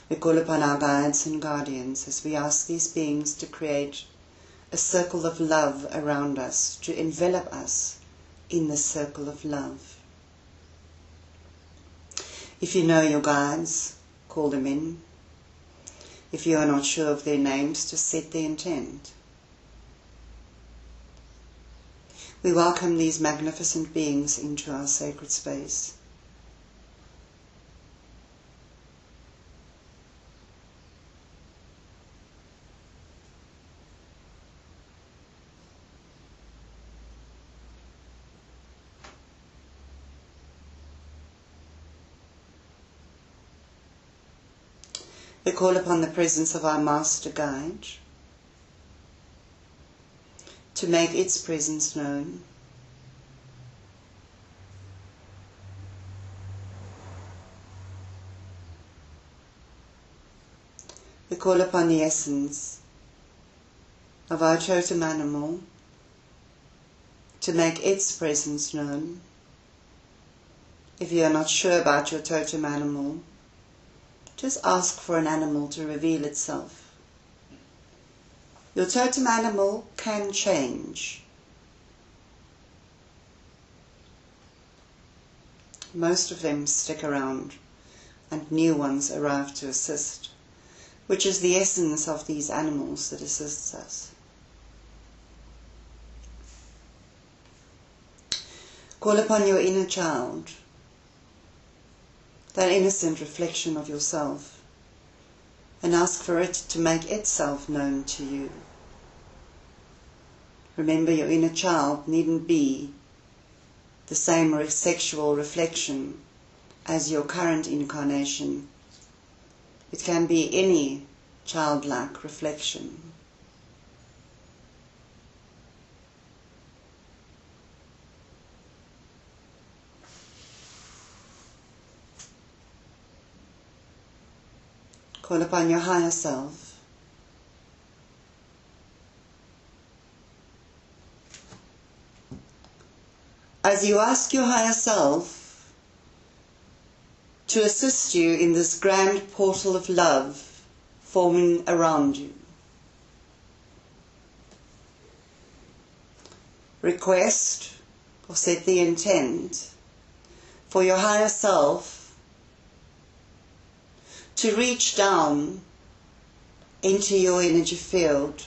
We call upon our guides and guardians as we ask these beings to create a circle of love around us, to envelop us in the circle of love. If you know your guides, call them in. If you are not sure of their names, just set the intent. We welcome these magnificent beings into our sacred space. We call upon the presence of our Master Guide to make its presence known. We call upon the essence of our totem animal to make its presence known. If you are not sure about your totem animal, just ask for an animal to reveal itself. Your totem animal can change. Most of them stick around and new ones arrive to assist, which is the essence of these animals that assists us. Call upon your inner child, that innocent reflection of yourself, and ask for it to make itself known to you. Remember, your inner child needn't be the same sexual reflection as your current incarnation. It can be any childlike reflection. Call upon your higher self. As you ask your higher self to assist you in this grand portal of love forming around you, request or set the intent for your higher self to reach down into your energy field,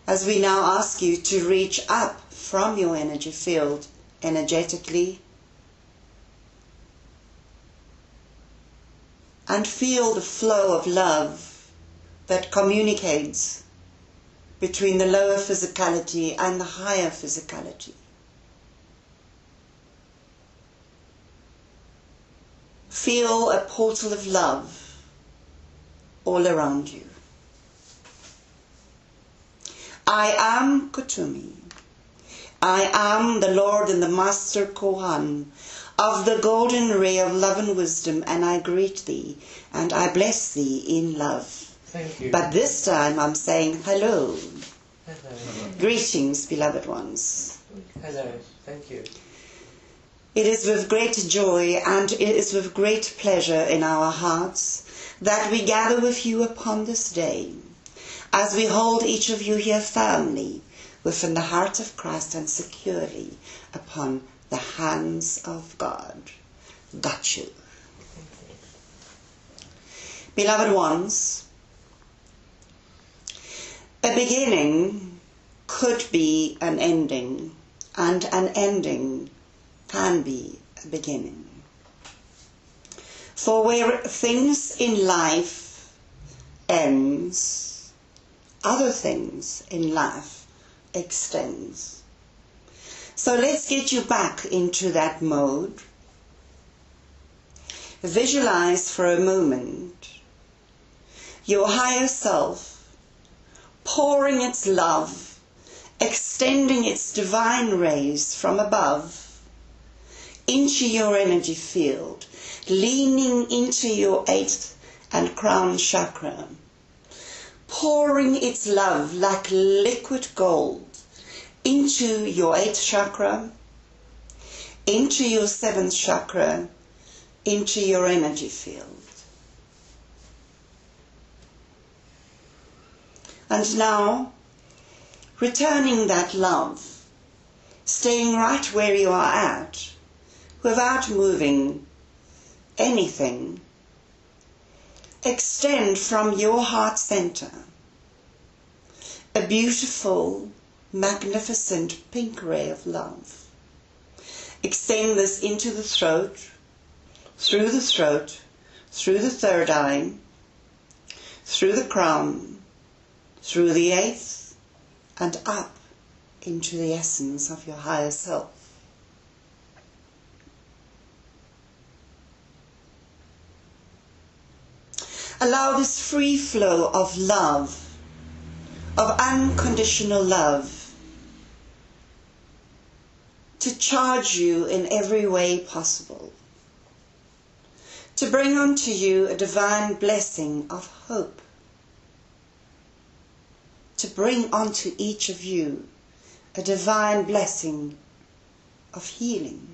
as we now ask you to reach up from your energy field energetically and feel the flow of love that communicates between the lower physicality and the higher physicality. Feel a portal of love all around you. I am Kutumi. I am the Lord and the Master Kohan of the golden ray of love and wisdom, and I greet thee and I bless thee in love. Thank you. But this time I'm saying hello. Hello. Greetings, beloved ones. Hello. Thank you. It is with great joy and it is with great pleasure in our hearts that we gather with you upon this day, as we hold each of you here firmly within the heart of Christ and securely upon the hands of God. Got you. Beloved ones, a beginning could be an ending, and an ending can be a beginning. For where things in life ends, other things in life extends. So let's get you back into that mode. Visualize for a moment your higher self pouring its love, extending its divine rays from above into your energy field, leaning into your 8th and crown chakra, pouring its love like liquid gold into your 8th chakra, into your 7th chakra, into your energy field. And now, returning that love, staying right where you are at, without moving anything, extend from your heart center a beautiful, magnificent pink ray of love. Extend this into the throat, through the third eye, through the crown, through the eighth, and up into the essence of your higher self. Allow this free flow of love, of unconditional love, to charge you in every way possible, to bring unto you a divine blessing of hope, to bring unto each of you a divine blessing of healing.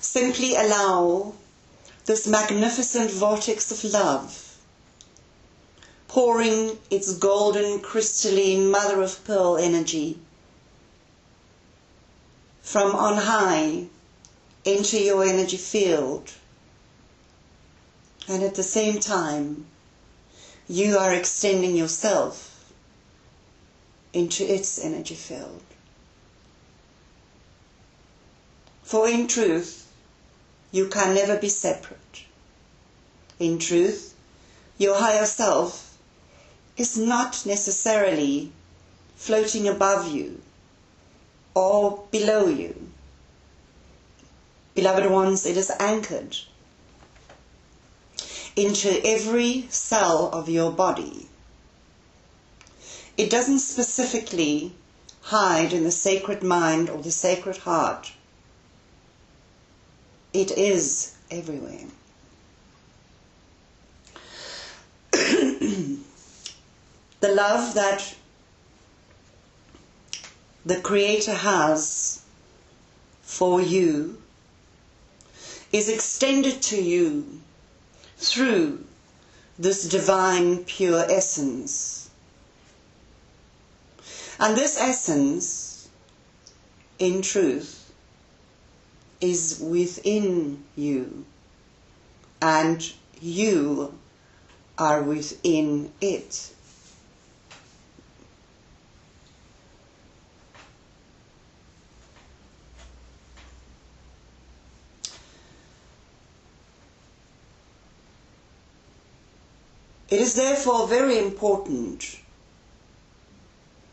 Simply allow this magnificent vortex of love, pouring its golden, crystalline, mother of pearl energy from on high into your energy field. And at the same time, you are extending yourself into its energy field. For in truth, you can never be separate. In truth, your higher self is not necessarily floating above you or below you. Beloved ones, it is anchored into every cell of your body. It doesn't specifically hide in the sacred mind or the sacred heart. It is everywhere. The love that the Creator has for you is extended to you through this divine pure essence. And this essence, in truth, is within you, and you are within it. It is therefore very important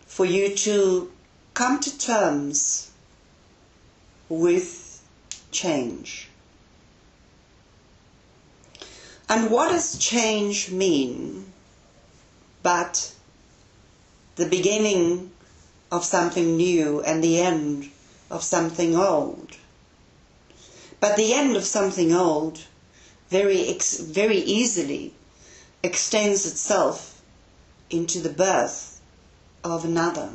for you to come to terms with change. And what does change mean but the beginning of something new and the end of something old? But the end of something old very easily extends itself into the birth of another.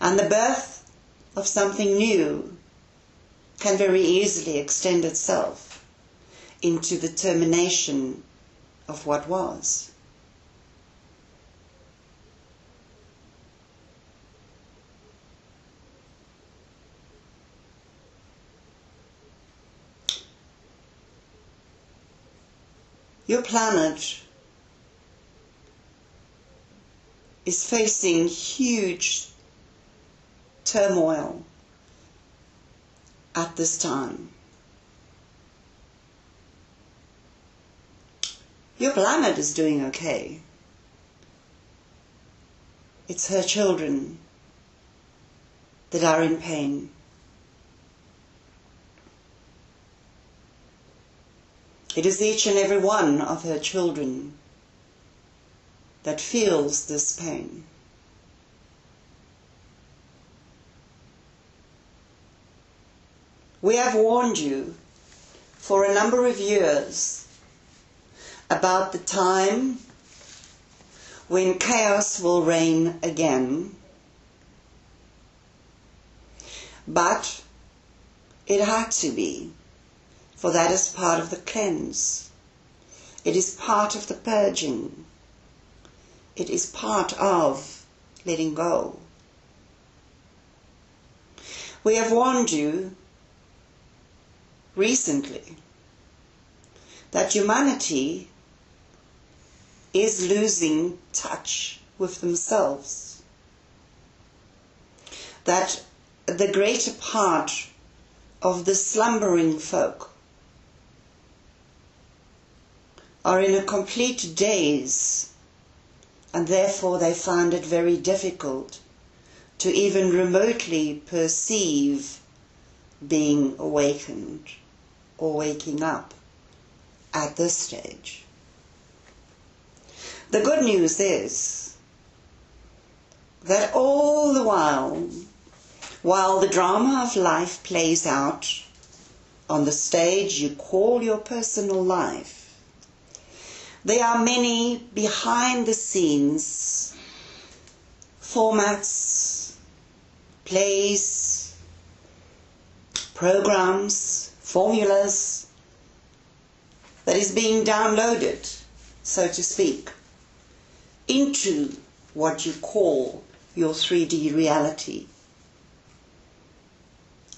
And the birth of something new can very easily extend itself into the termination of what was. Your planet is facing huge turmoil at this time. Your planet is doing okay. It's her children that are in pain. It is each and every one of her children that feels this pain. We have warned you for a number of years about the time when chaos will reign again, But it had to be, for that is part of the cleanse. It is part of the purging. It is part of letting go. We have warned you recently that humanity is losing touch with themselves. That the greater part of the slumbering folk are in a complete daze, and therefore they find it very difficult to even remotely perceive being awakened or waking up at this stage. The good news is that all the while the drama of life plays out on the stage you call your personal life, there are many behind the scenes formats, plays, programs, formulas that is being downloaded, so to speak, into what you call your 3D reality.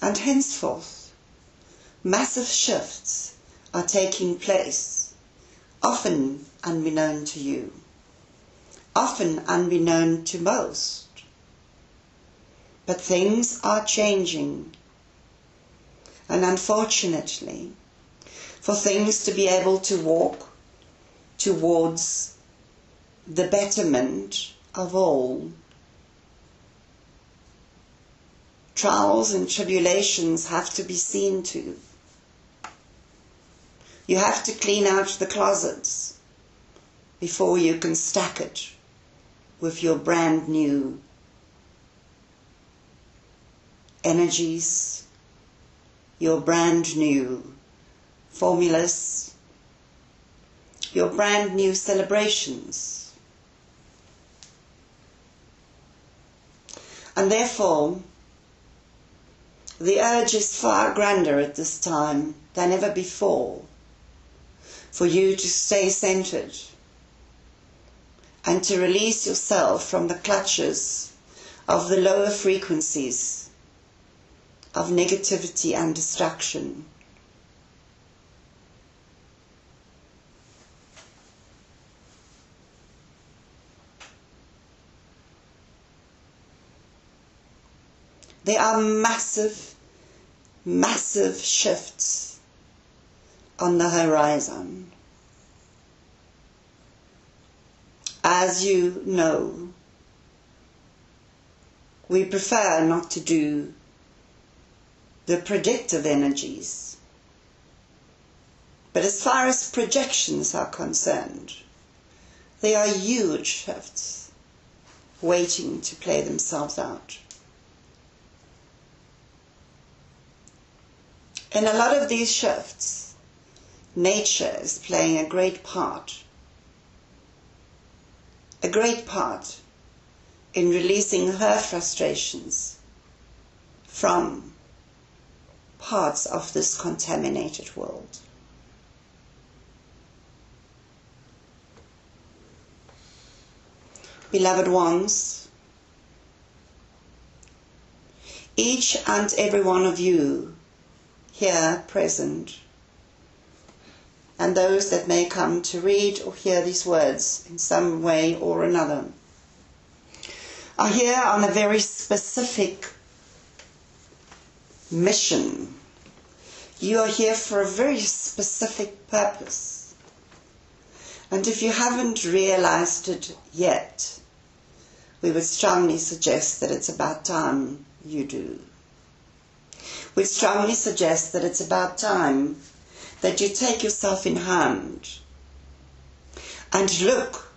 And henceforth, massive shifts are taking place, often unbeknown to you, often unbeknown to most. But things are changing, and unfortunately, for things to be able to walk towards the betterment of all, trials and tribulations have to be seen to. You have to clean out the closets before you can stack it with your brand new energies, your brand new formulas, your brand new celebrations. And therefore, the urge is far grander at this time than ever before for you to stay centered and to release yourself from the clutches of the lower frequencies of negativity and distraction. There are massive, massive shifts on the horizon. As you know, we prefer not to do the predictive energies. But as far as projections are concerned, there are huge shifts waiting to play themselves out. In a lot of these shifts, nature is playing a great part in releasing her frustrations from parts of this contaminated world. Beloved ones, each and every one of you here present, and those that may come to read or hear these words in some way or another, are here on a very specific mission. You are here for a very specific purpose. And if you haven't realized it yet, we would strongly suggest that it's about time you do. We strongly suggest that it's about time that you take yourself in hand and look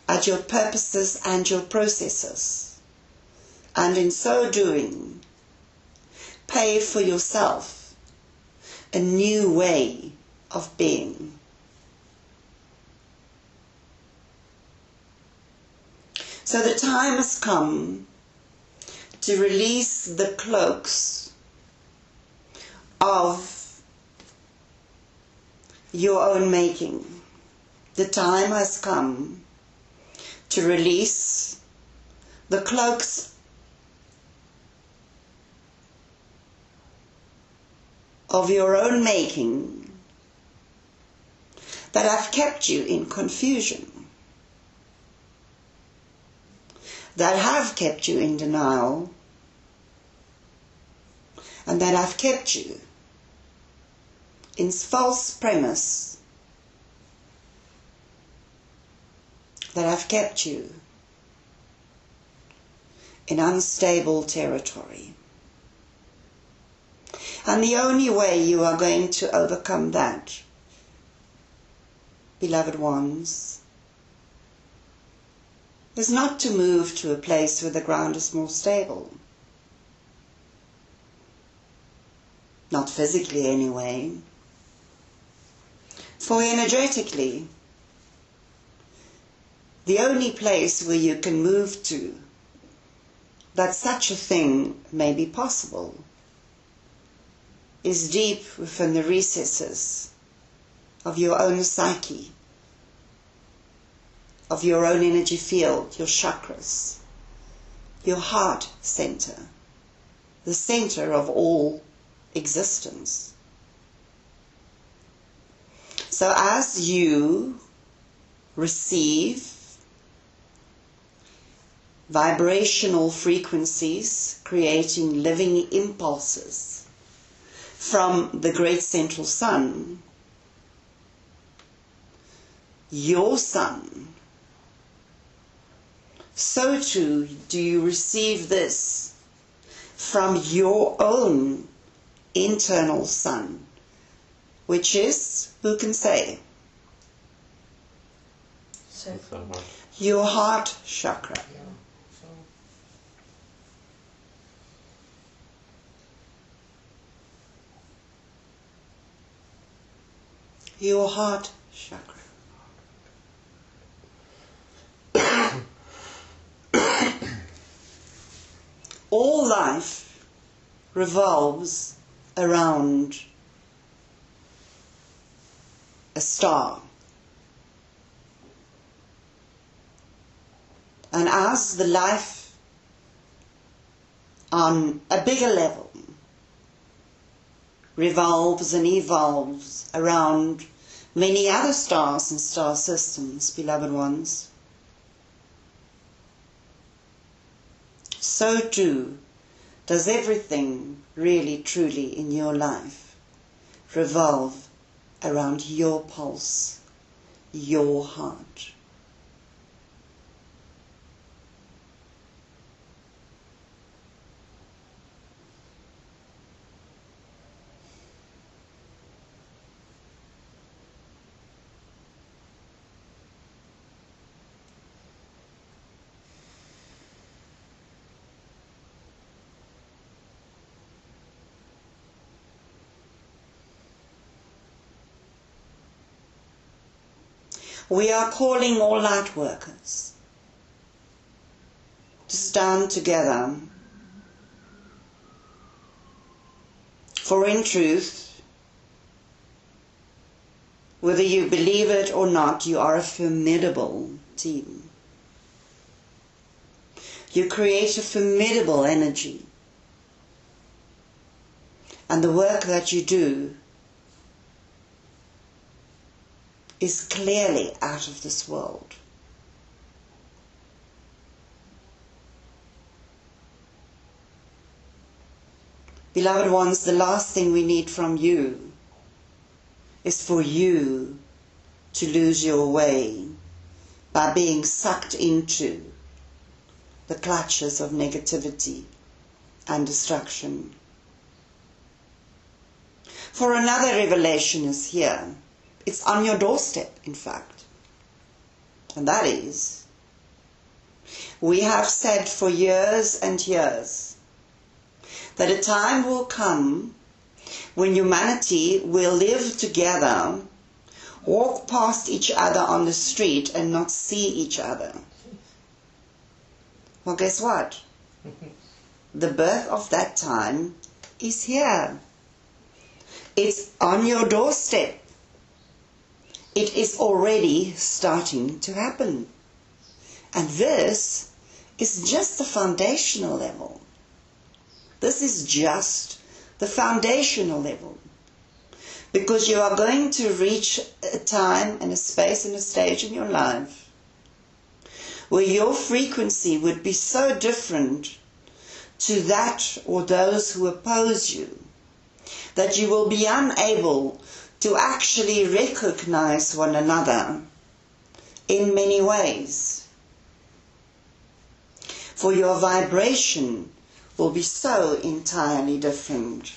at your purposes and your processes, and in so doing, pave for yourself a new way of being. So the time has come to release the cloaks of your own making. The time has come to release the cloaks of your own making that have kept you in confusion, that have kept you in denial, and that have kept you in false premise, that have kept you in unstable territory. And the only way you are going to overcome that, beloved ones, is not to move to a place where the ground is more stable. Not physically anyway. For energetically, the only place where you can move to that such a thing may be possible is deep within the recesses of your own psyche, of your own energy field, your chakras, your heart center, the center of all existence. So as you receive vibrational frequencies creating living impulses from the great central sun, your sun, so too do you receive this from your own internal sun, which is, who can say? Your heart chakra. Your heart chakra. All life revolves around a star. And as the life on a bigger level revolves and evolves around many other stars and star systems, beloved ones, so too does everything really truly in your life revolve around your pulse, your heart. We are calling all light workers to stand together, for in truth, whether you believe it or not, you are a formidable team. You create a formidable energy, and the work that you do is clearly out of this world. Beloved ones, the last thing we need from you is for you to lose your way by being sucked into the clutches of negativity and destruction. For another revelation is here. It's on your doorstep, in fact. And that is, we have said for years and years that a time will come when humanity will live together, walk past each other on the street and not see each other. Well, guess what? The birth of that time is here. It's on your doorstep. It is already starting to happen. And this is just the foundational level. This is just the foundational level. Because you are going to reach a time and a space and a stage in your life where your frequency would be so different to that or those who oppose you that you will be unable to actually recognize one another in many ways. For your vibration will be so entirely different.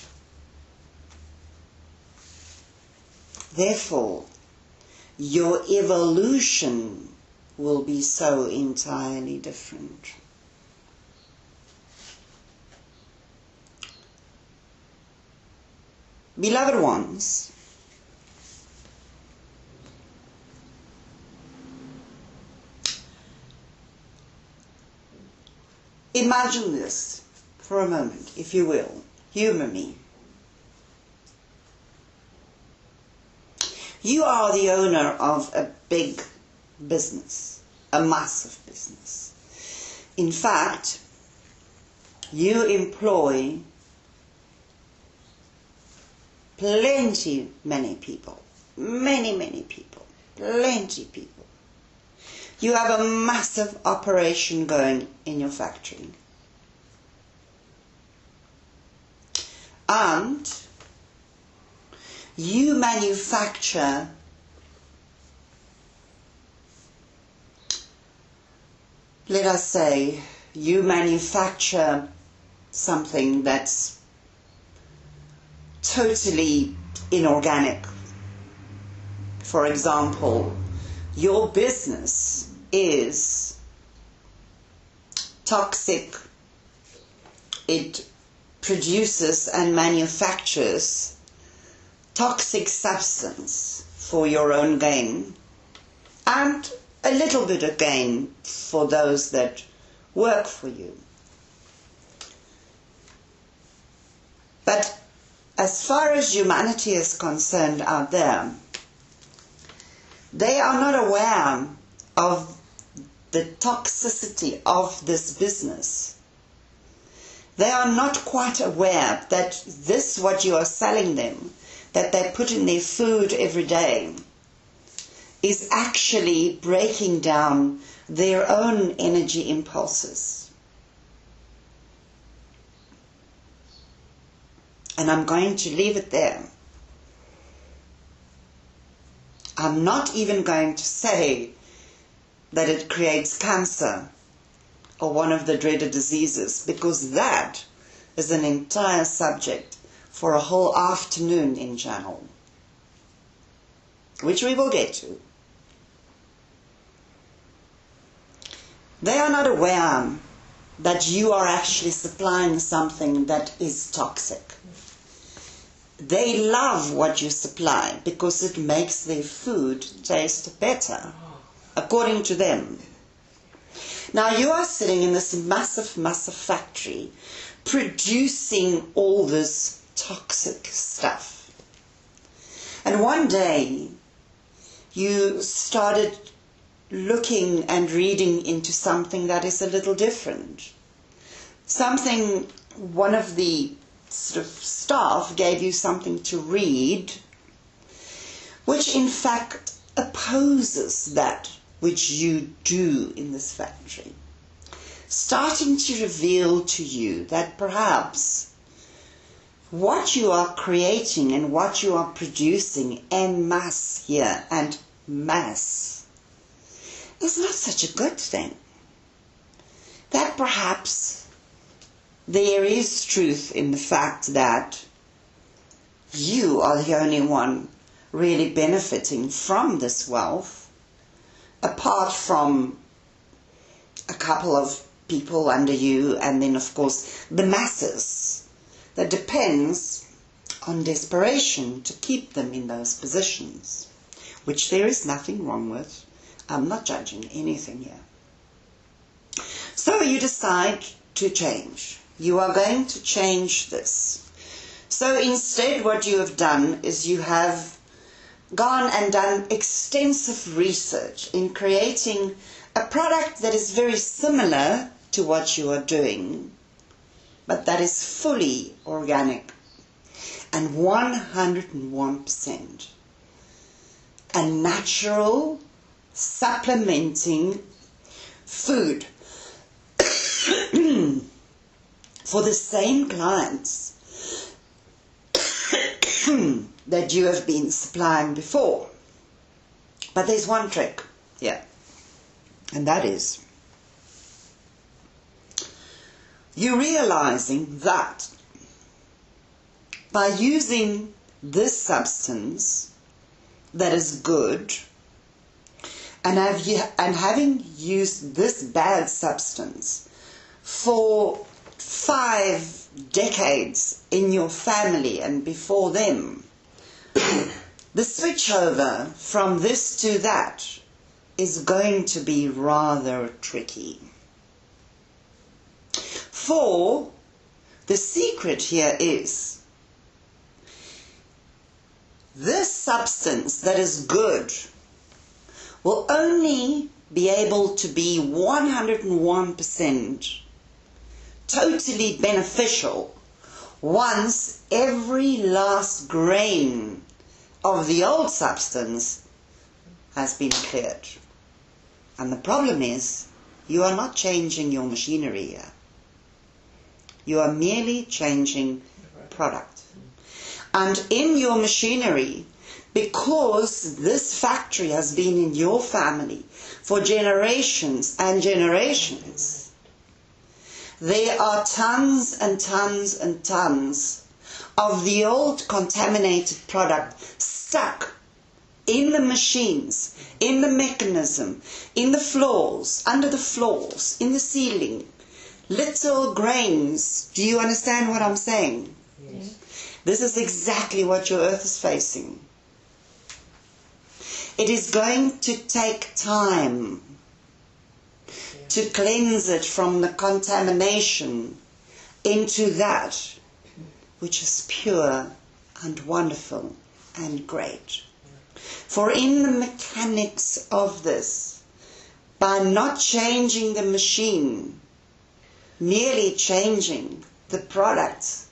Therefore, your evolution will be so entirely different. Beloved ones, imagine this for a moment, if you will. Humor me. You are the owner of a big business, a massive business. In fact, you employ many people, many people, plenty people. You have a massive operation going in your factory. And you manufacture let us say you manufacture something that's totally inorganic. For example, your business is toxic. It produces and manufactures toxic substance for your own gain and a little bit of gain for those that work for you. But as far as humanity is concerned out there, they are not aware of the toxicity of this business. They are not quite aware that this, what you are selling them, that they put in their food every day, is actually breaking down their own energy impulses. And I'm going to leave it there. I'm not even going to say that it creates cancer or one of the dreaded diseases, because that is an entire subject for a whole afternoon in channel, which we will get to. They are not aware that you are actually supplying something that is toxic. They love what you supply because it makes their food taste better, according to them. Now you are sitting in this massive factory producing all this toxic stuff. And one day you started looking and reading into something that is a little different. Something, one of the sort of staff gave you something to read, which in fact opposes that which you do in this factory, starting to reveal to you that perhaps what you are creating and what you are producing en masse here and mass is not such a good thing. That perhaps there is truth in the fact that you are the only one really benefiting from this wealth, apart from a couple of people under you, and then of course the masses, that depends on desperation to keep them in those positions, which there is nothing wrong with. I'm not judging anything here. So you decide to change. You are going to change this So instead what you have done is you have gone and done extensive research in creating a product that is very similar to what you are doing, but that is fully organic and 101% a natural supplementing food for the same clients that you have been supplying before. But there's one trick here, and that is you're realizing that by using this substance that is good and having used this bad substance for 5 decades in your family and before them, the switchover from this to that is going to be rather tricky. For the secret here is this substance that is good will only be able to be 101% totally beneficial once every last grain of the old substance has been cleared. And the problem is, you are not changing your machinery here. You are merely changing product. And in your machinery, because this factory has been in your family for generations and generations, there are tons and tons and tons of the old contaminated product stuck in the machines, in the mechanism, in the floors, under the floors, in the ceiling. Little grains. Do you understand what I'm saying? Yes. This is exactly what your earth is facing. It is going to take time to cleanse it from the contamination into that which is pure and wonderful and great. For in the mechanics of this, by not changing the machine, merely changing the product,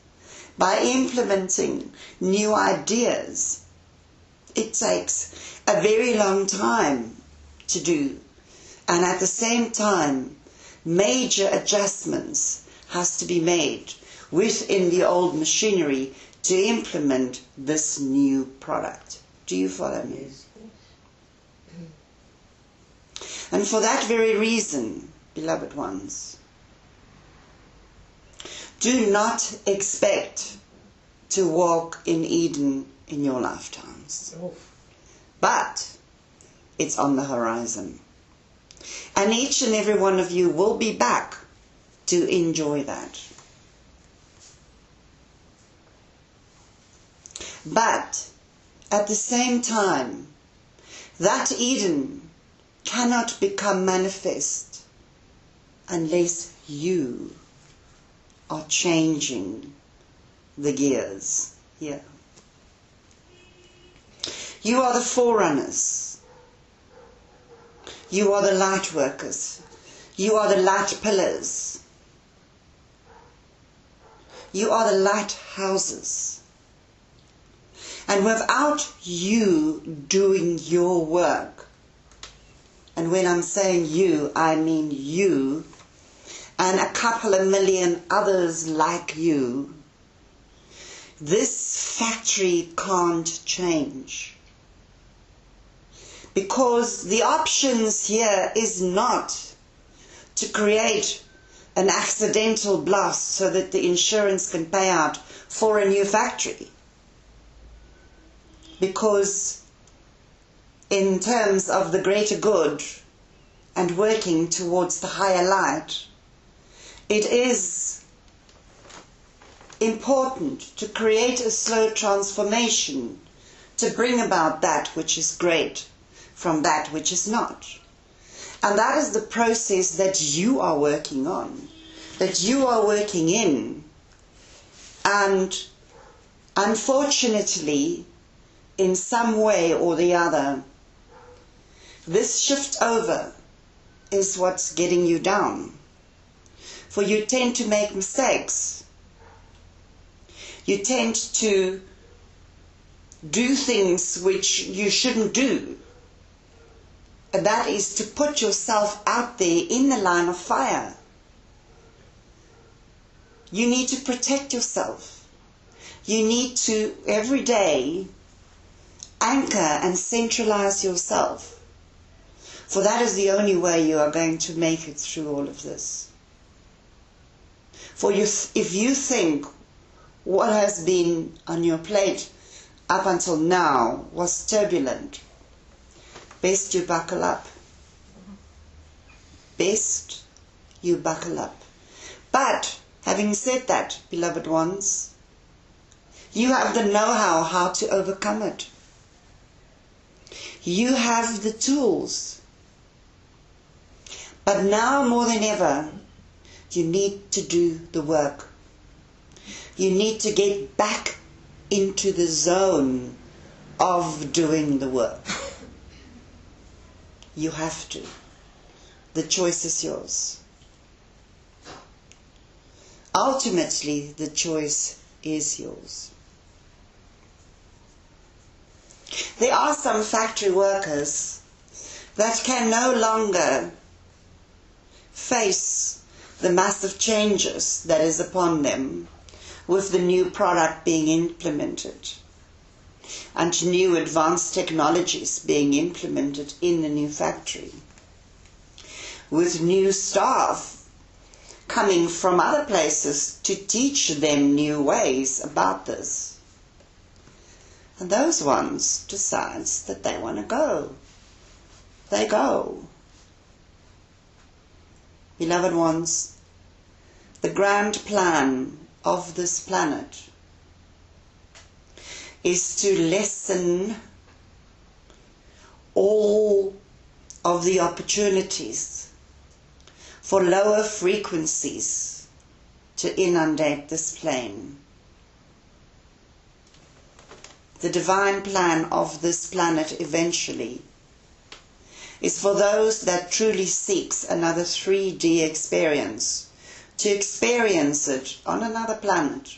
by implementing new ideas, it takes a very long time to do. And at the same time, major adjustments has to be made within the old machinery to implement this new product. Do you follow me? Yes. And for that very reason, beloved ones, do not expect to walk in Eden in your lifetimes. Oh. But it's on the horizon. And each and every one of you will be back to enjoy that. But at the same time, that Eden cannot become manifest unless you are changing the gears here. You are the forerunners. You are the light workers. You are the light pillars. You are the lighthouses. And without you doing your work, and when I'm saying you, I mean you, and a couple of million others like you, this factory can't change. Because the options here is not to create an accidental blast so that the insurance can pay out for a new factory. Because in terms of the greater good and working towards the higher light, it is important to create a slow transformation to bring about that which is great from that which is not. And that is the process that you are working on, that you are working in. And Unfortunately, in some way or the other, this shift over is what's getting you down. For you tend to make mistakes. You tend to do things which you shouldn't do. And that is to put yourself out there in the line of fire. You need to protect yourself. You need to, every day, anchor and centralize yourself. For that is the only way you are going to make it through all of this. For if you think what has been on your plate up until now was turbulent, best you buckle up. Best you buckle up. But, having said that, beloved ones, you have the know-how how to overcome it. You have the tools. But now more than ever, you need to do the work. You need to get back into the zone of doing the work. You have to. The choice is yours. Ultimately, the choice is yours. There are some factory workers that can no longer face the massive changes that is upon them with the new product being implemented and new advanced technologies being implemented in the new factory, with new staff coming from other places to teach them new ways about this. And those ones decide that they want to go. They go. Beloved ones, the grand plan of this planet is to lessen all of the opportunities for lower frequencies to inundate this plane. The divine plan of this planet eventually is for those that truly seeks another 3D experience, to experience it on another planet,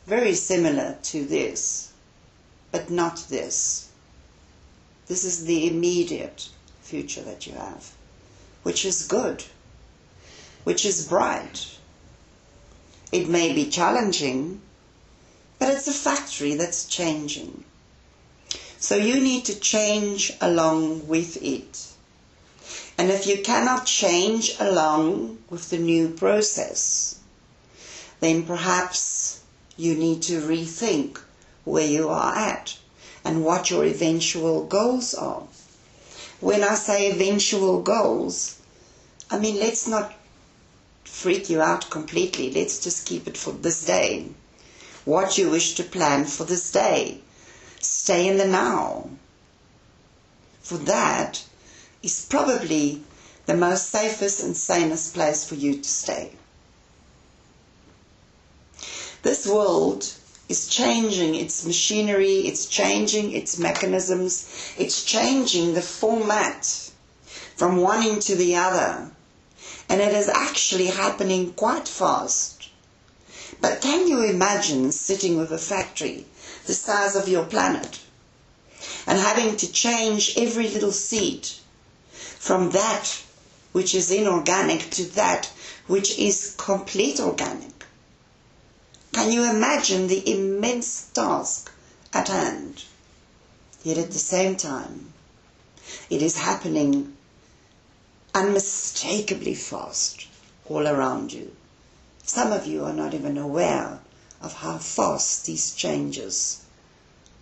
very similar to this, but not this. This is the immediate future that you have, which is good, which is bright. It may be challenging, but it's a factory that's changing. So you need to change along with it. And if you cannot change along with the new process, then perhaps you need to rethink where you are at and what your eventual goals are. When I say eventual goals, I mean, let's not freak you out completely. Let's just keep it for this day. What you wish to plan for this day. Stay in the now. For that is probably the most safest and sanest place for you to stay. This world is changing its machinery, it's changing its mechanisms, it's changing the format from one into the other. And it is actually happening quite fast. But can you imagine sitting with a factory the size of your planet and having to change every little seed from that which is inorganic to that which is complete organic? Can you imagine the immense task at hand? Yet at the same time, it is happening unmistakably fast all around you. Some of you are not even aware of how fast these changes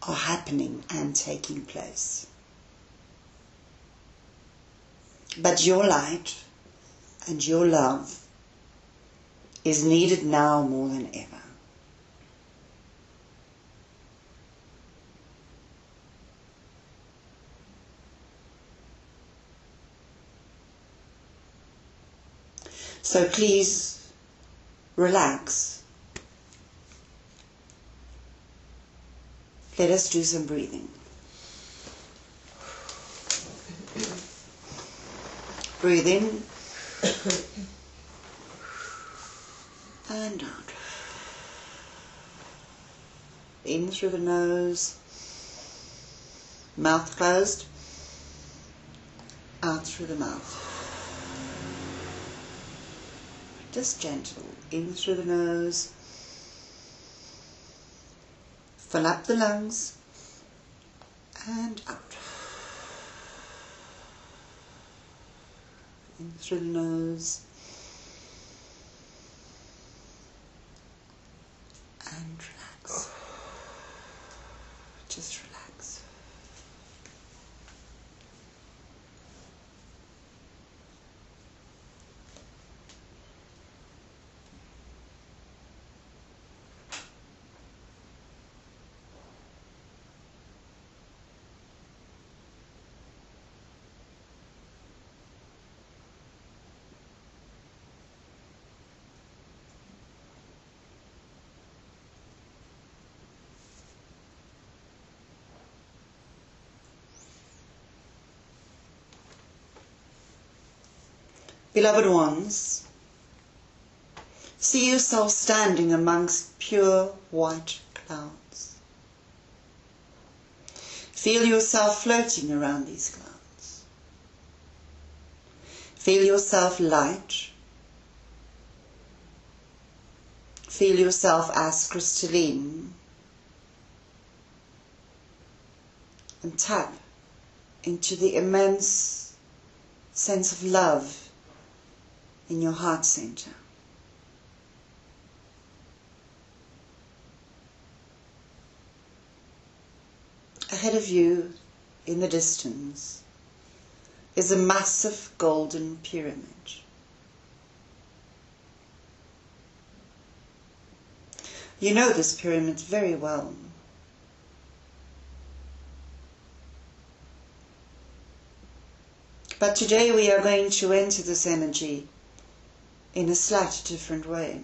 are happening and taking place. But your light and your love is needed now more than ever. So please relax. let us do some breathing. Breathe in and out. In through the nose, mouth closed, out through the mouth. Just gentle, in through the nose, fill up the lungs, and out. In through the nose, and relax. Just relax. Beloved ones, see yourself standing amongst pure white clouds. Feel yourself floating around these clouds. Feel yourself light. Feel yourself as crystalline. And tap into the immense sense of love in your heart center. Ahead of you, in the distance, is a massive golden pyramid. You know this pyramid very well. But today we are going to enter this energy in a slightly different way.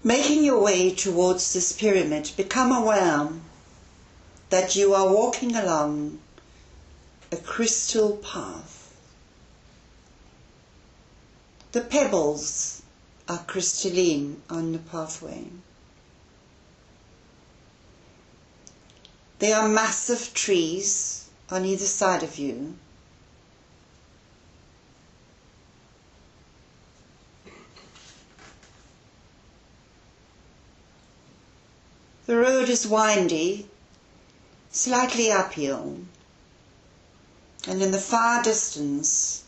Making your way towards this pyramid, become aware that you are walking along a crystal path. The pebbles are crystalline on the pathway. There are massive trees on either side of you. The road is windy, slightly uphill, and in the far distance,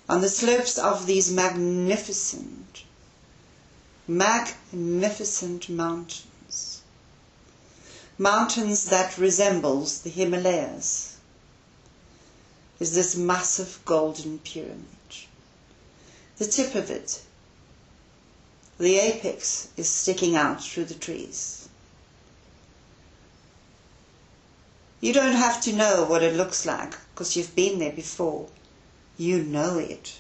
on the slopes of these magnificent mountains, mountains that resembles the Himalayas, is this massive golden pyramid. The tip of it, the apex, is sticking out through the trees. You don't have to know what it looks like, because you've been there before. You know it.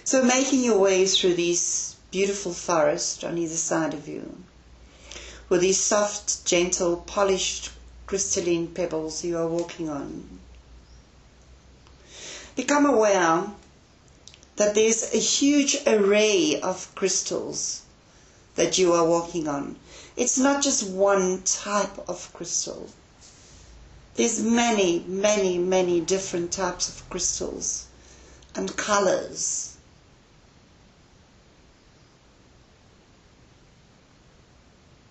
So making your way through these beautiful forests on either side of you, with these soft, gentle, polished, crystalline pebbles you are walking on, become aware that there's a huge array of crystals that you are walking on. It's not just one type of crystal. There's many, many, many different types of crystals and colors.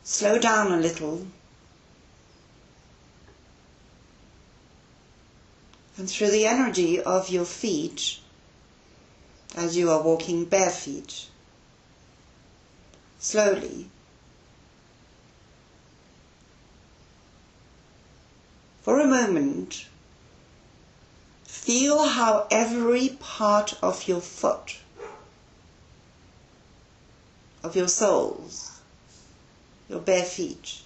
Slow down a little, and through the energy of your feet, as you are walking bare feet, slowly, for a moment, feel how every part of your foot, of your soles, your bare feet,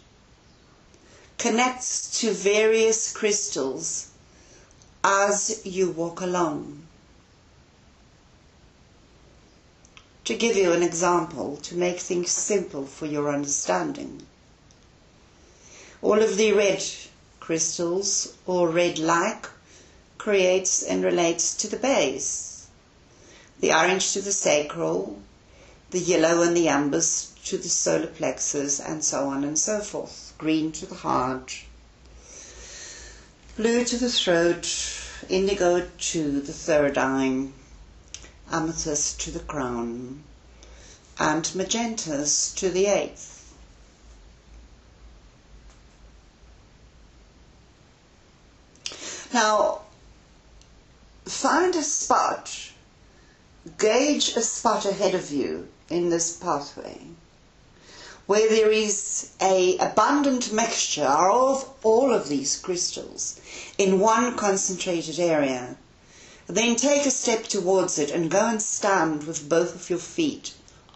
connects to various crystals as you walk along. To give you an example, to make things simple for your understanding, all of the red crystals or red light creates and relates to the base, the orange to the sacral, the yellow and the ambers to the solar plexus, and so on and so forth. Green to the heart, blue to the throat, indigo to the third eye, amethyst to the crown, and magentas to the eighth. Now, find a spot, gauge a spot ahead of you in this pathway where there is an abundant mixture of all of these crystals in one concentrated area. Then take a step towards it and go and stand with both of your feet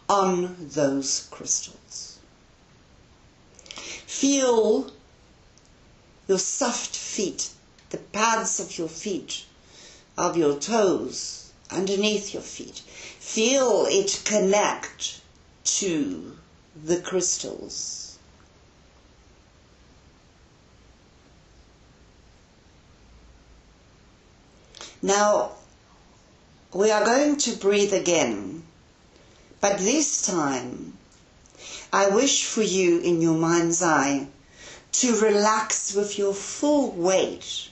on those crystals. Feel your soft feet, the pads of your feet, of your toes, underneath your feet. Feel it connect to the crystals. Now, we are going to breathe again, but this time I wish for you in your mind's eye to relax with your full weight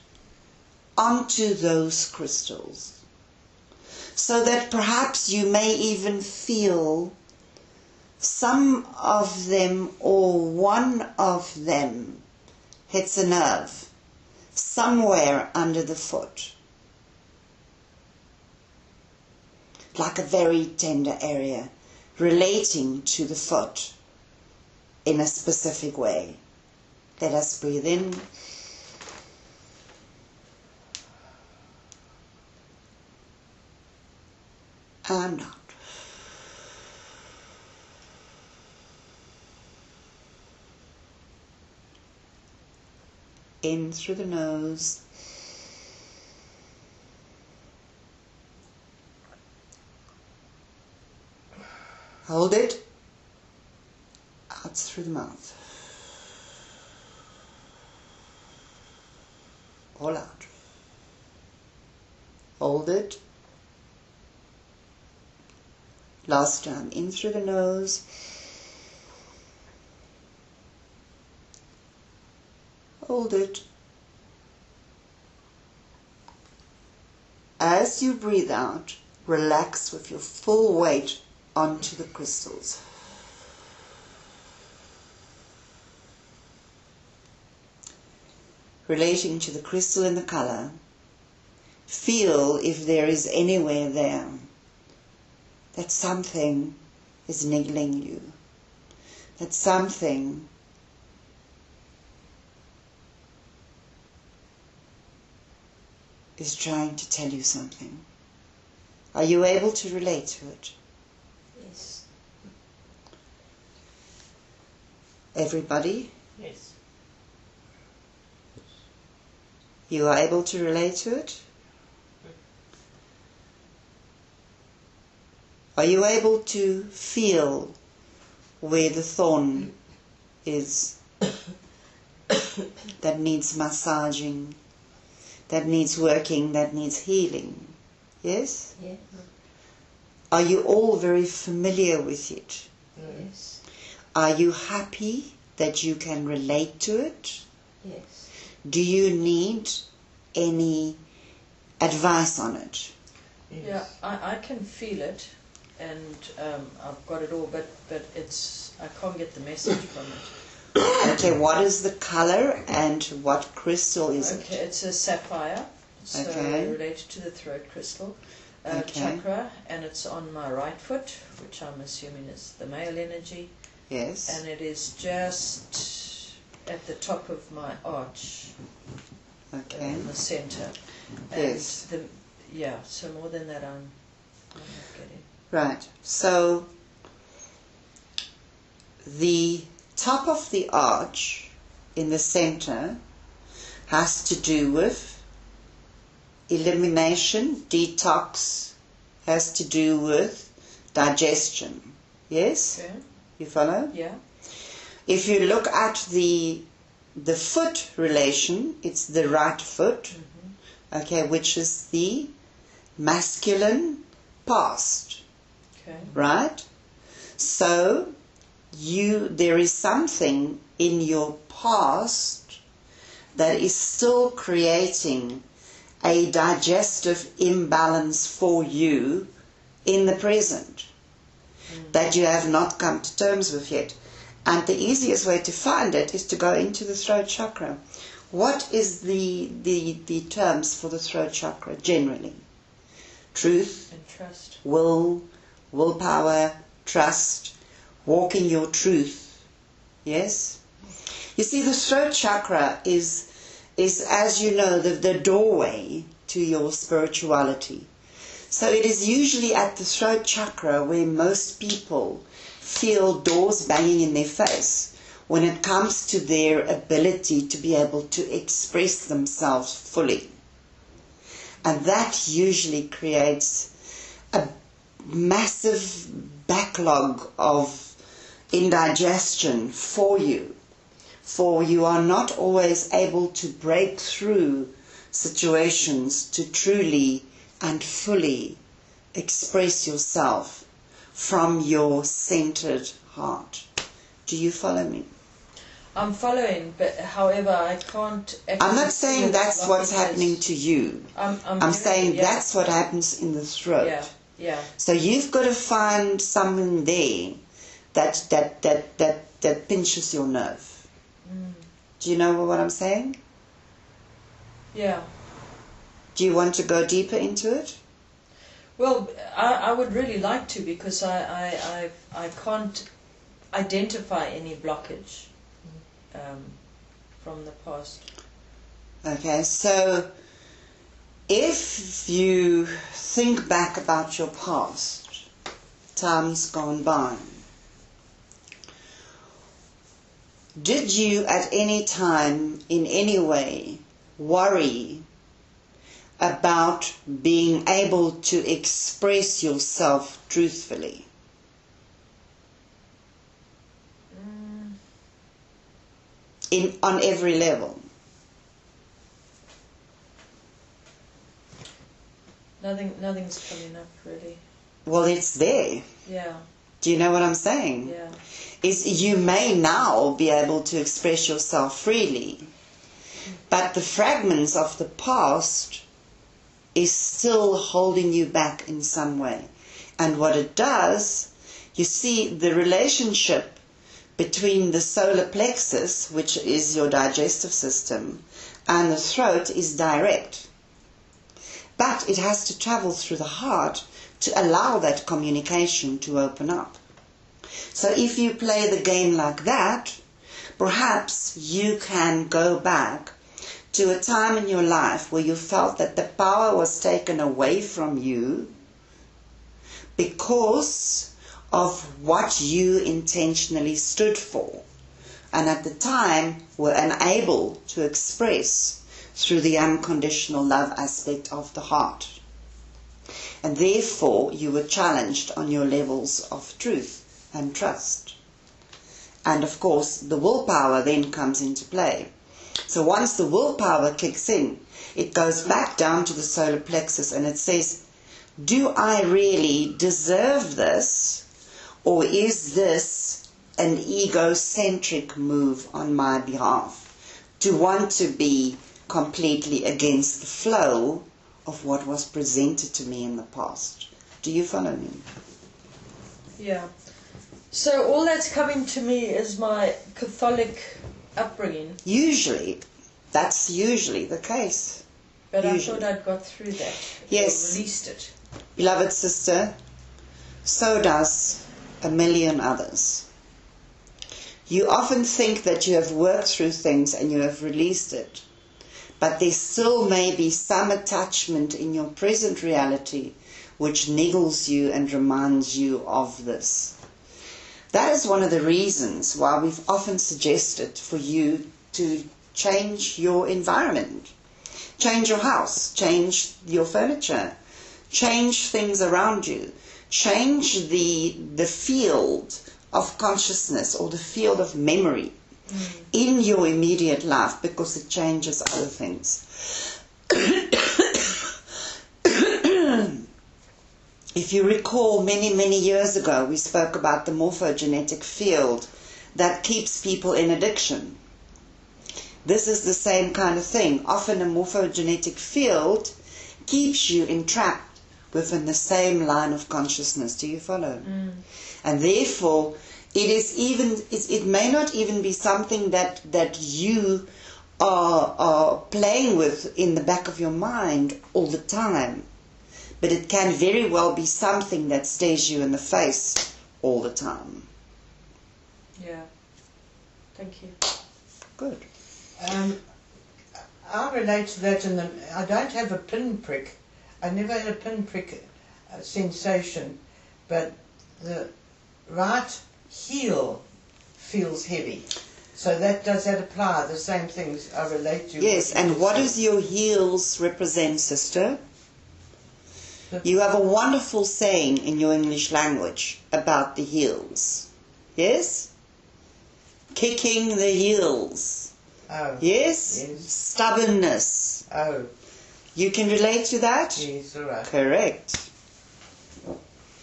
onto those crystals, so that perhaps you may even feel some of them or one of them hits a nerve somewhere under the foot, like a very tender area relating to the foot in a specific way. Let us breathe in and out. In through the nose, hold it, out through the mouth, all out, hold it, last time, in through the nose, hold it. As you breathe out, relax with your full weight onto the crystals. Relating to the crystal and the color, feel if there is anywhere there that something is niggling you, that something is trying to tell you something. Are you able to relate to it? Yes. Everybody? Yes. You are able to relate to it? Are you able to feel where the thorn is that needs massaging, that needs working, that needs healing? Yes? Yeah. Are you all very familiar with it? Yes. Are you happy that you can relate to it? Yes. Do you need any advice on it? Yeah, I can feel it, and I've got it all, but it's, I can't get the message from it. Okay, what is the color and what crystal is Okay, it? it's a sapphire, so Okay. related to the throat crystal, Okay. chakra, and it's on my right foot, which I'm assuming is the male energy, Yes. and it is just at the top of my arch, Okay. in the center. And Yes. yeah, so more than that I'm not getting. Right. So the top of the arch in the center has to do with elimination, detox, has to do with digestion. Yes? Okay. You follow? Yeah. If you look at the foot relation, it's the right foot, okay, which is the masculine past. Okay. Right? So there is something in your past that is still creating a digestive imbalance for you in the present that you have not come to terms with yet. And the easiest way to find it is to go into the throat chakra. What is the terms for the throat chakra generally? Truth, And trust. willpower, trust, walking your truth. Yes? You see, the throat chakra is as you know, the doorway to your spirituality. So it is usually at the throat chakra where most people feel doors banging in their face when it comes to their ability to be able to express themselves fully. And that usually creates a massive backlog of indigestion for you. For you are not always able to break through situations to truly and fully express yourself from your centered heart. Do you follow me? I'm following, but however, I can't actually... I'm not saying that's what's happening to you. I'm saying that's what happens in the throat. Yeah, yeah. So you've got to find something there that pinches your nerve. Do you know what I'm saying? Yeah. Do you want to go deeper into it? Well, I would really like to, because I can't identify any blockage from the past. Okay, so if you think back about your past, times gone by, did you at any time in any way worry about being able to express yourself truthfully? On every level? Nothing's coming up really. Well, it's there. Yeah. Do you know what I'm saying? Yeah. Is you may now be able to express yourself freely, but the fragments of the past is still holding you back in some way. And what it does, you see, the relationship between the solar plexus, which is your digestive system, and the throat is direct. But it has to travel through the heart to allow that communication to open up. So if you play the game like that, perhaps you can go back to a time in your life where you felt that the power was taken away from you because of what you intentionally stood for, and at the time were unable to express through the unconditional love aspect of the heart. And therefore you were challenged on your levels of truth and trust. And of course the willpower then comes into play. So once the willpower kicks in, it goes back down to the solar plexus and it says, do I really deserve this? Or is this an egocentric move on my behalf to want to be completely against the flow of what was presented to me in the past? Do you follow me? Yeah. So all that's coming to me is my Catholic upbringing. Usually. That's usually the case. But Usually. I thought I'd got through that. Yes. Or released it. Beloved sister, so does a million others. You often think that you have worked through things and you have released it, but there still may be some attachment in your present reality which niggles you and reminds you of this. That is one of the reasons why we've often suggested for you to change your environment, change your house, change your furniture, change things around you, change the field of consciousness or the field of memory in your immediate life, because it changes other things. If you recall, many years ago, we spoke about the morphogenetic field that keeps people in addiction. This is the same kind of thing. Often a morphogenetic field keeps you entrapped within the same line of consciousness. Do you follow? And therefore, it may not even be something that you are playing with in the back of your mind all the time. But it can very well be something that stares you in the face all the time. Yeah. Thank you. Good. I relate to that I don't have a pinprick. I never had a pinprick sensation, but the right heel feels heavy. So does that apply? The same things I relate to. Yes, and what does your heels represent, sister? You have a wonderful saying in your English language about the heels. Yes? Kicking the heels. Oh. Yes? Yes. Stubbornness. Oh. You can relate to that? Yes, all right. Correct.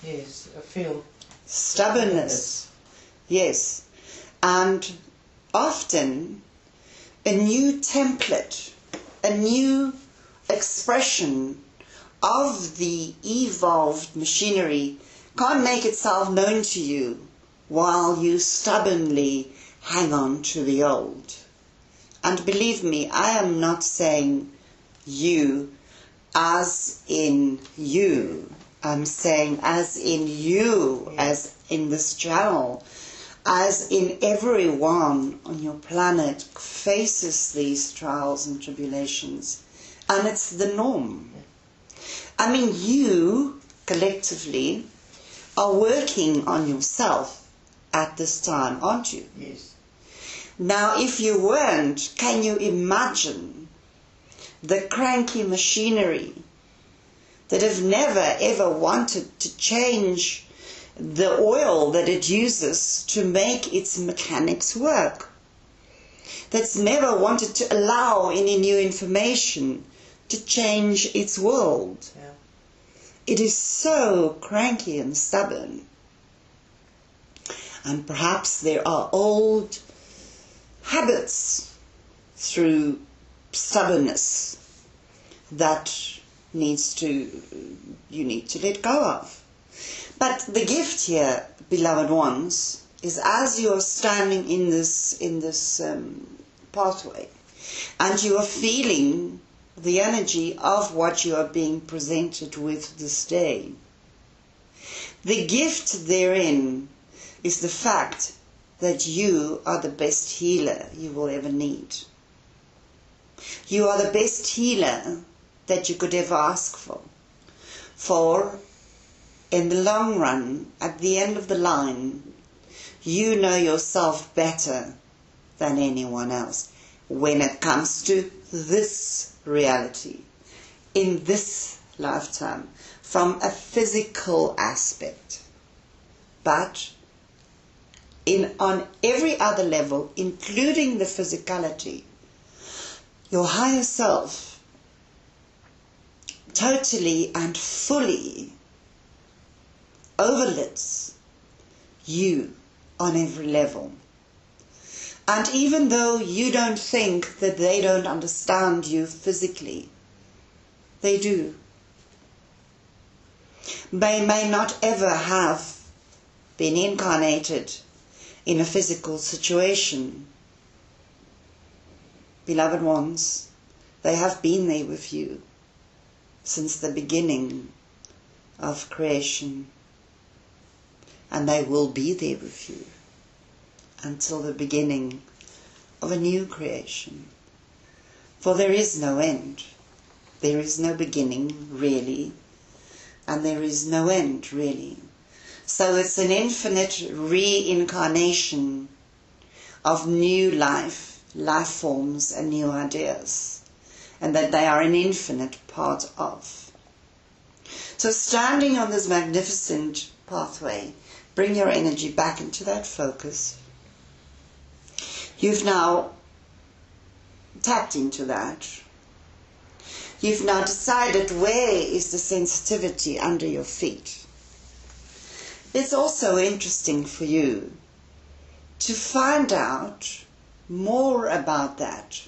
Yes, I feel... Stubbornness. Yes. And often a new template, a new expression of the evolved machinery can't make itself known to you while you stubbornly hang on to the old. And believe me, I am not saying you as in you. I'm saying as in you, as in this channel, as in everyone on your planet faces these trials and tribulations. And it's the norm. I mean, you, collectively, are working on yourself at this time, aren't you? Yes. Now, if you weren't, can you imagine the cranky machinery that have never ever wanted to change the oil that it uses to make its mechanics work? That's never wanted to allow any new information to change its world. Yeah. It is so cranky and stubborn. And perhaps there are old habits through stubbornness that you need to let go of. But the gift here, beloved ones, is as you are standing in this pathway and you are feeling the energy of what you are being presented with this day, the gift therein is the fact that you are the best healer you will ever need. You are the best healer that you could ever ask for. For in the long run, at the end of the line, you know yourself better than anyone else when it comes to this reality, in this lifetime, from a physical aspect. But on every other level, including the physicality, your higher self totally and fully overlits you on every level. And even though you don't think that they don't understand you physically, they do. They may not ever have been incarnated in a physical situation. Beloved ones, they have been there with you since the beginning of creation, and they will be there with you until the beginning of a new creation. For there is no end. There is no beginning, really, and there is no end, really. So it's an infinite reincarnation of new life life forms and new ideas, and that they are an infinite part of. So standing on this magnificent pathway, bring your energy back into that focus. You've now tapped into that. You've now decided where is the sensitivity under your feet. It's also interesting for you to find out more about that.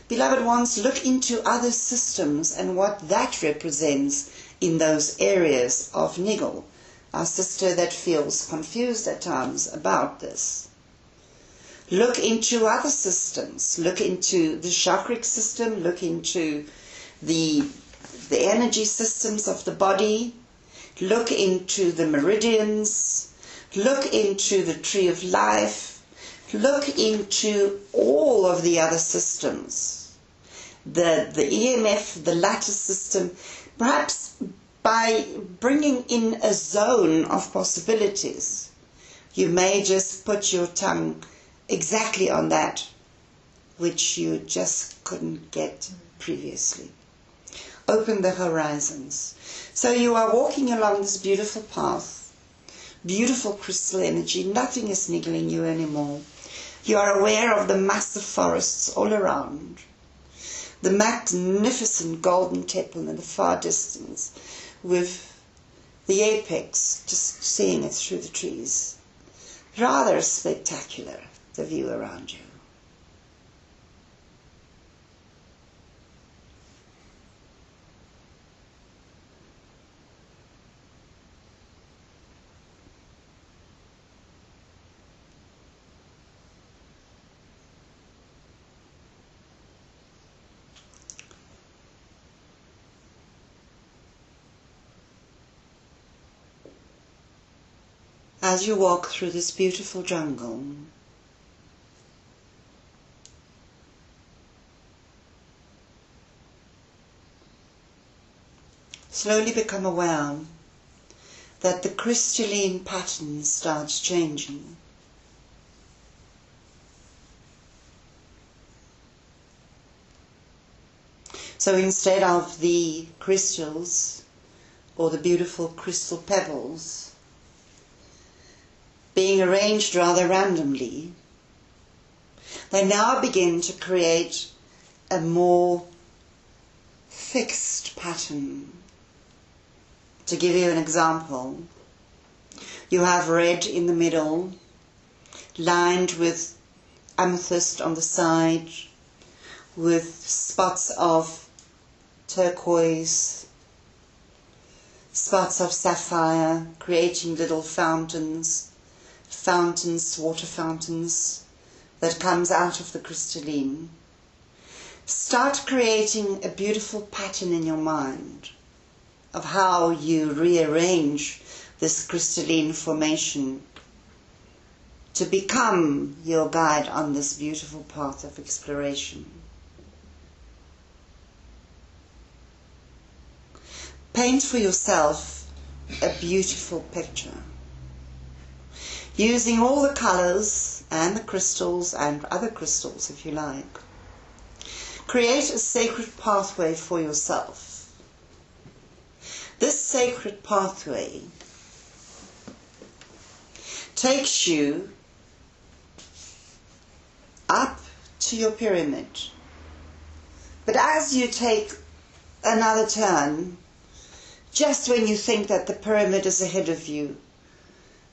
Beloved ones, look into other systems and what that represents in those areas of niggle, our sister that feels confused at times about this. Look into other systems. Look into the chakric system. Look into the energy systems of the body. Look into the meridians. Look into the tree of life. Look into all of the other systems. The EMF, the lattice system, perhaps by bringing in a zone of possibilities, you may just put your tongue exactly on that which you just couldn't get previously. Open the horizons. So you are walking along this beautiful path, beautiful crystal energy. Nothing is niggling you anymore. You are aware of the massive forests all around, the magnificent golden temple in the far distance, with the apex just seeing it through the trees. Rather spectacular, the view around you. As you walk through this beautiful jungle, slowly become aware that the crystalline pattern starts changing. So instead of the crystals or the beautiful crystal pebbles being arranged rather randomly, they now begin to create a more fixed pattern. To give you an example, you have red in the middle, lined with amethyst on the side, with spots of turquoise, spots of sapphire, creating little fountains, water fountains that comes out of the crystalline. Start creating a beautiful pattern in your mind of how you rearrange this crystalline formation to become your guide on this beautiful path of exploration. Paint for yourself a beautiful picture, using all the colours and the crystals and other crystals if you like. Create a sacred pathway for yourself. This sacred pathway takes you up to your pyramid. But as you take another turn, just when you think that the pyramid is ahead of you,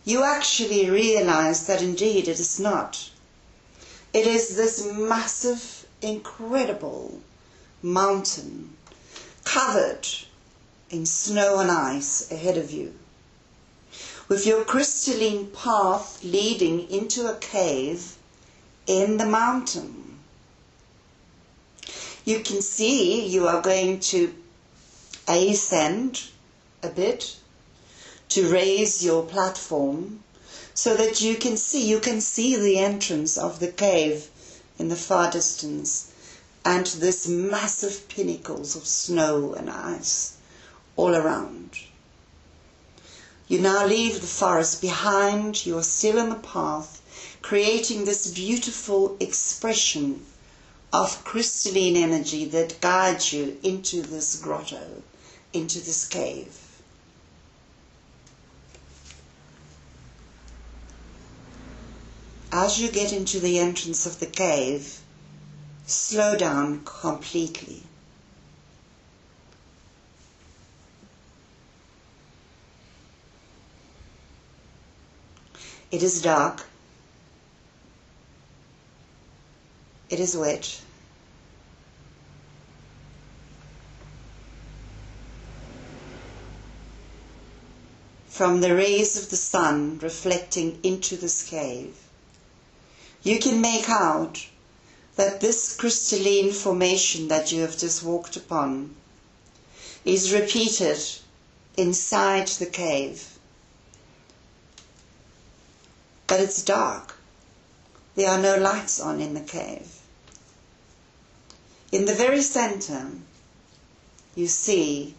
you actually realize that indeed it is not. It is this massive, incredible mountain covered in snow and ice ahead of you, with your crystalline path leading into a cave in the mountain. You can see you are going to ascend a bit to raise your platform so that you can see the entrance of the cave in the far distance and this massive pinnacles of snow and ice all around. You now leave the forest behind. You are still on the path. creating this beautiful expression of crystalline energy that guides you into this grotto, into this cave. As you get into the entrance of the cave, slow down completely. It is dark. It is wet. From the rays of the sun reflecting into this cave, you can make out that this crystalline formation that you have just walked upon is repeated inside the cave. But it's dark. There are no lights on in the cave. In the very center, you see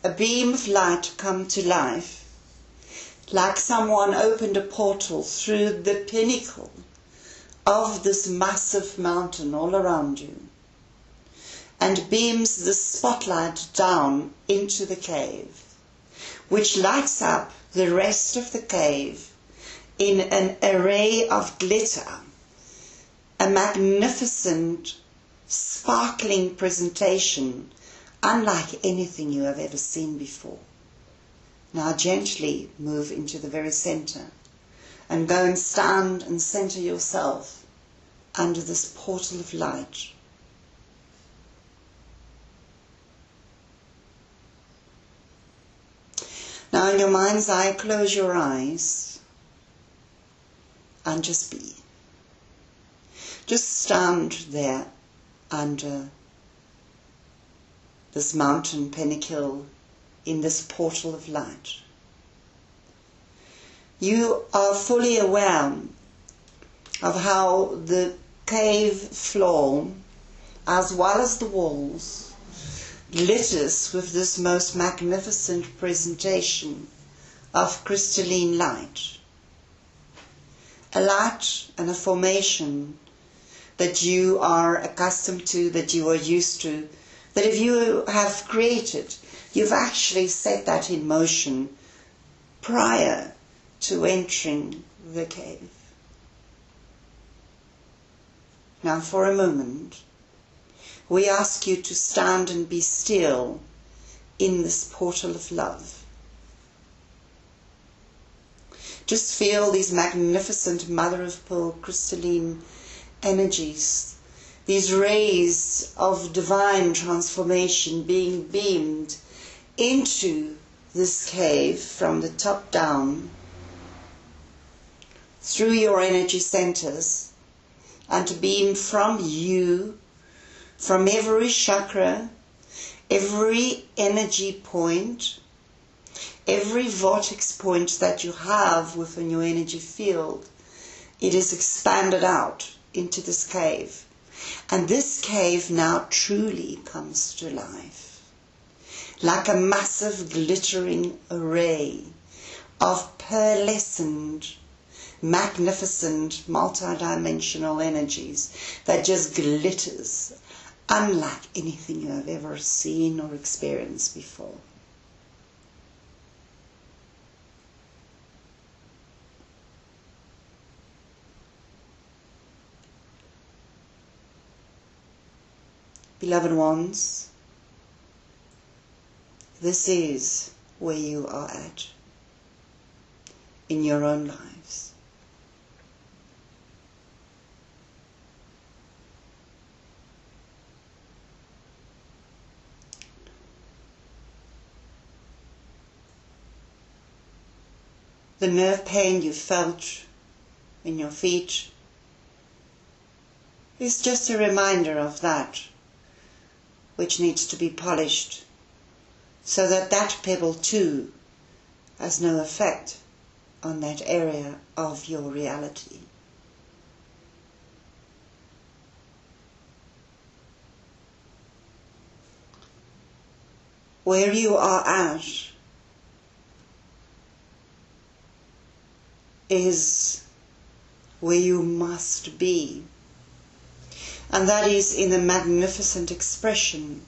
a beam of light come to life, like someone opened a portal through the pinnacle of this massive mountain all around you, and beams the spotlight down into the cave, which lights up the rest of the cave in an array of glitter, a magnificent, sparkling presentation unlike anything you have ever seen before. Now gently move into the very center and go and stand and center yourself under this portal of light. Now in your mind's eye, close your eyes and just be. Just stand there under this mountain pinnacle in this portal of light. You are fully aware of how the cave floor, as well as the walls, glitters with this most magnificent presentation of crystalline light. A light and a formation that you are accustomed to, that you are used to, that if you have created, you've actually set that in motion prior to entering the cave. Now for a moment, we ask you to stand and be still in this portal of love. Just feel these magnificent mother of pearl crystalline energies, these rays of divine transformation being beamed into this cave from the top down through your energy centers, and to beam from you, from every chakra, every energy point, every vortex point that you have within your energy field. It is expanded out into this cave. And this cave now truly comes to life, like a massive glittering array of pearlescent, magnificent, multidimensional energies that just glitters unlike anything you have ever seen or experienced before. Beloved ones, this is where you are at in your own lives. The nerve pain you felt in your feet is just a reminder of that which needs to be polished, so that that pebble too has no effect on that area of your reality. Where you are at is where you must be. And that is in the magnificent expression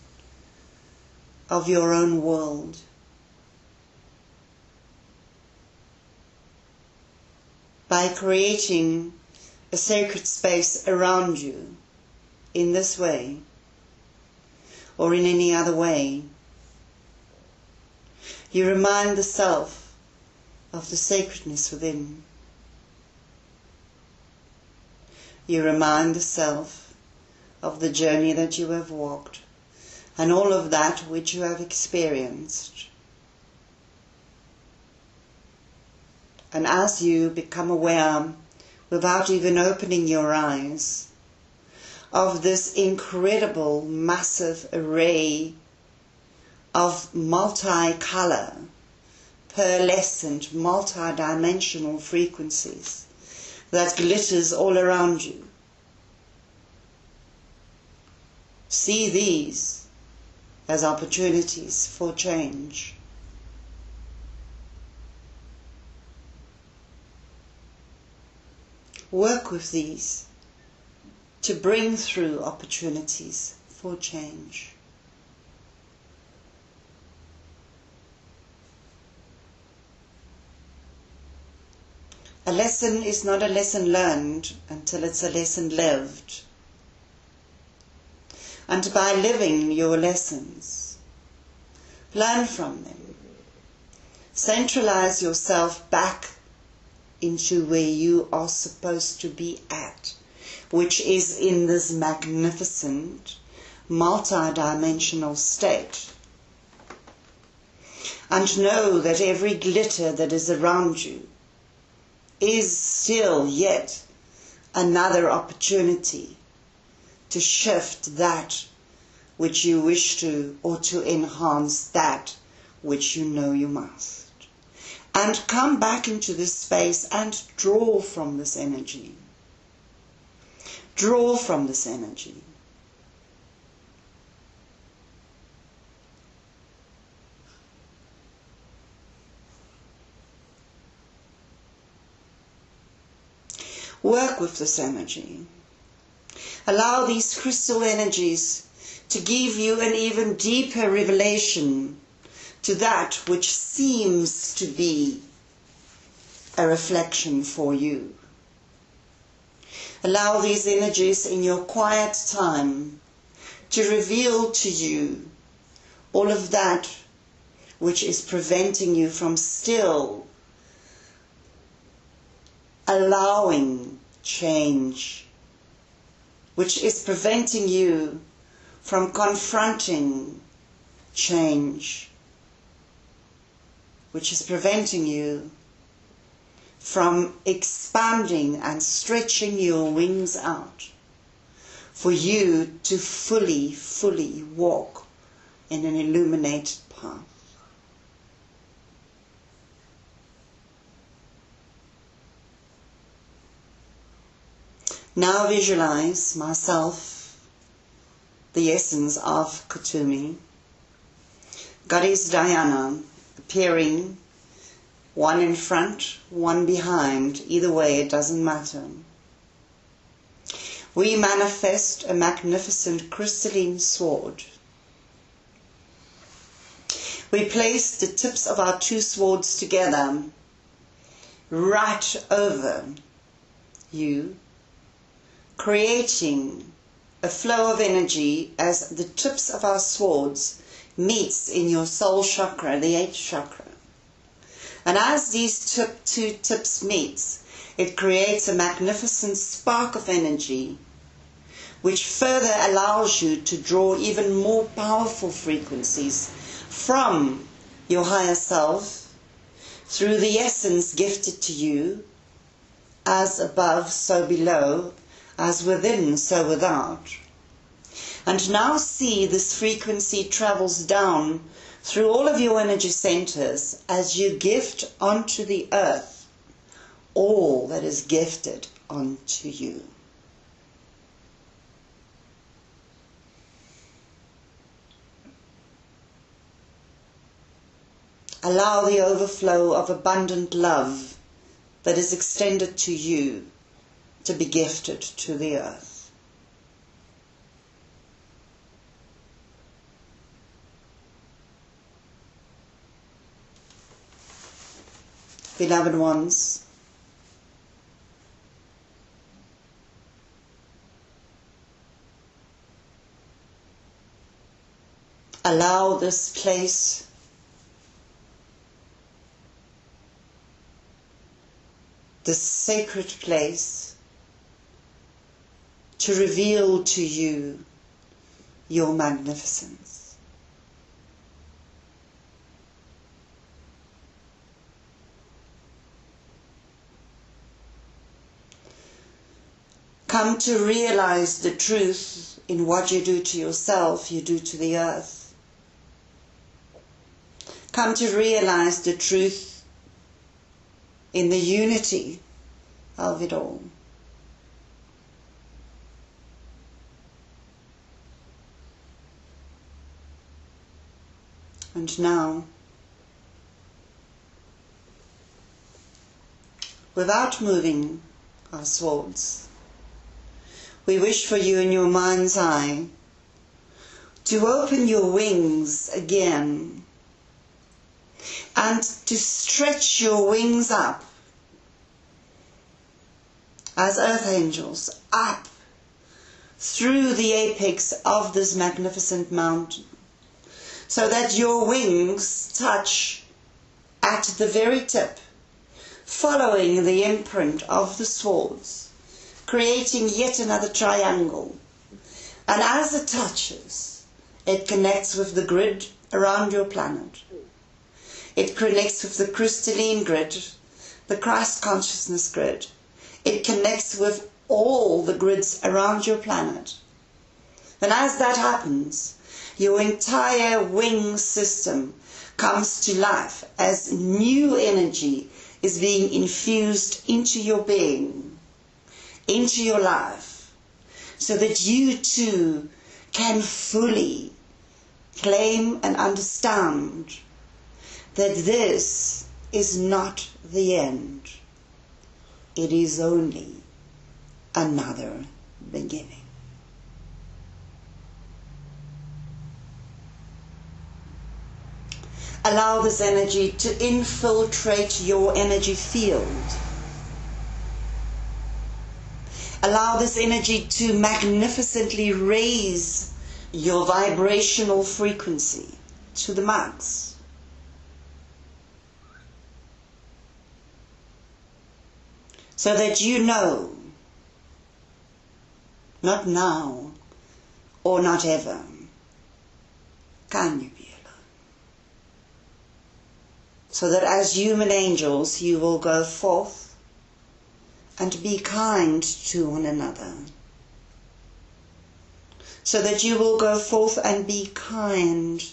of your own world. By creating a sacred space around you in this way or in any other way, you remind the self of the sacredness within. You remind the self of the journey that you have walked and all of that which you have experienced. And as you become aware, without even opening your eyes, of this incredible, massive array of multi-color, pearlescent, multi-dimensional frequencies that glitters all around you, see these as opportunities for change. Work with these to bring through opportunities for change. A lesson is not a lesson learned until it's a lesson lived. And by living your lessons, learn from them. Centralize yourself back into where you are supposed to be at, which is in this magnificent, multi-dimensional state. And know that every glitter that is around you is still yet another opportunity to shift that which you wish to, or to enhance that which you know you must. And come back into this space and draw from this energy. Draw from this energy. Work with this energy. Allow these crystal energies to give you an even deeper revelation to that which seems to be a reflection for you. Allow these energies in your quiet time to reveal to you all of that which is preventing you from still allowing change, which is preventing you from confronting change, which is preventing you from expanding and stretching your wings out for you to fully walk in an illuminated path. Now visualize myself, the essence of Kutumi, Goddess Diana, appearing one in front, one behind. Either way, it doesn't matter. We manifest a magnificent crystalline sword. We place the tips of our two swords together right over you, creating a flow of energy as the tips of our swords meets in your soul chakra, the 8th chakra. And as these two tips meet, it creates a magnificent spark of energy which further allows you to draw even more powerful frequencies from your higher self through the essence gifted to you, as above, so below, as within, so without. And now see this frequency travels down through all of your energy centers as you gift onto the earth all that is gifted onto you. Allow the overflow of abundant love that is extended to you to be gifted to the earth. Beloved ones, allow this place this sacred place to reveal to you your magnificence. Come to realize the truth in what you do to yourself, you do to the earth. Come to realize the truth in the unity of it all. And now, without moving our swords, we wish for you in your mind's eye to open your wings again and to stretch your wings up as earth angels up through the apex of this magnificent mountain, so that your wings touch at the very tip, following the imprint of the swords, creating yet another triangle. And as it touches, it connects with the grid around your planet. It connects with the crystalline grid, the Christ consciousness grid. It connects with all the grids around your planet. And as that happens, your entire wing system comes to life as new energy is being infused into your being, into your life, so that you too can fully claim and understand that this is not the end. It is only another beginning. Allow this energy to infiltrate your energy field. Allow this energy to magnificently raise your vibrational frequency to the max. So that you know, not now or not ever, can you be alone. So that as human angels you will go forth and be kind to one another. So that you will go forth and be kind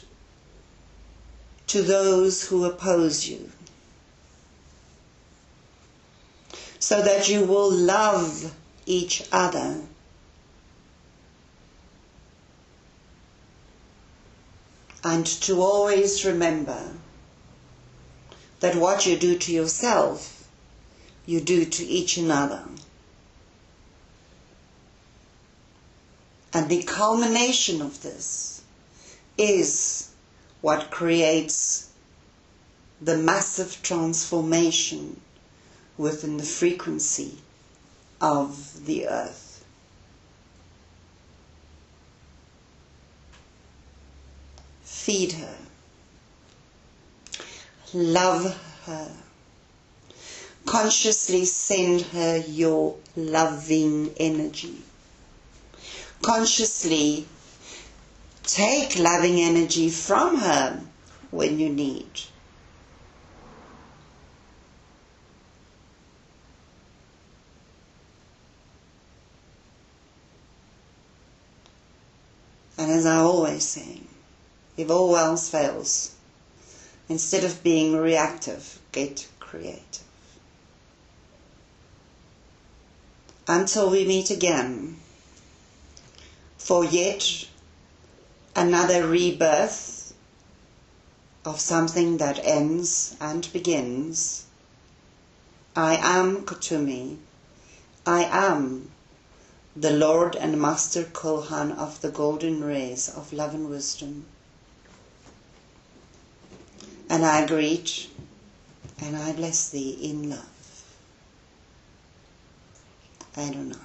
to those who oppose you. So that you will love each other. And to always remember that what you do to yourself, you do to each another. And the culmination of this is what creates the massive transformation within the frequency of the earth. Feed her. Love her. Consciously send her your loving energy. Consciously take loving energy from her when you need. And as I always say, if all else fails, instead of being reactive, get creative. Until we meet again for yet another rebirth of something that ends and begins, I am Kutumi, I am the Lord and Master Kohan of the golden rays of love and wisdom. And I greet and I bless thee in love. Adonai.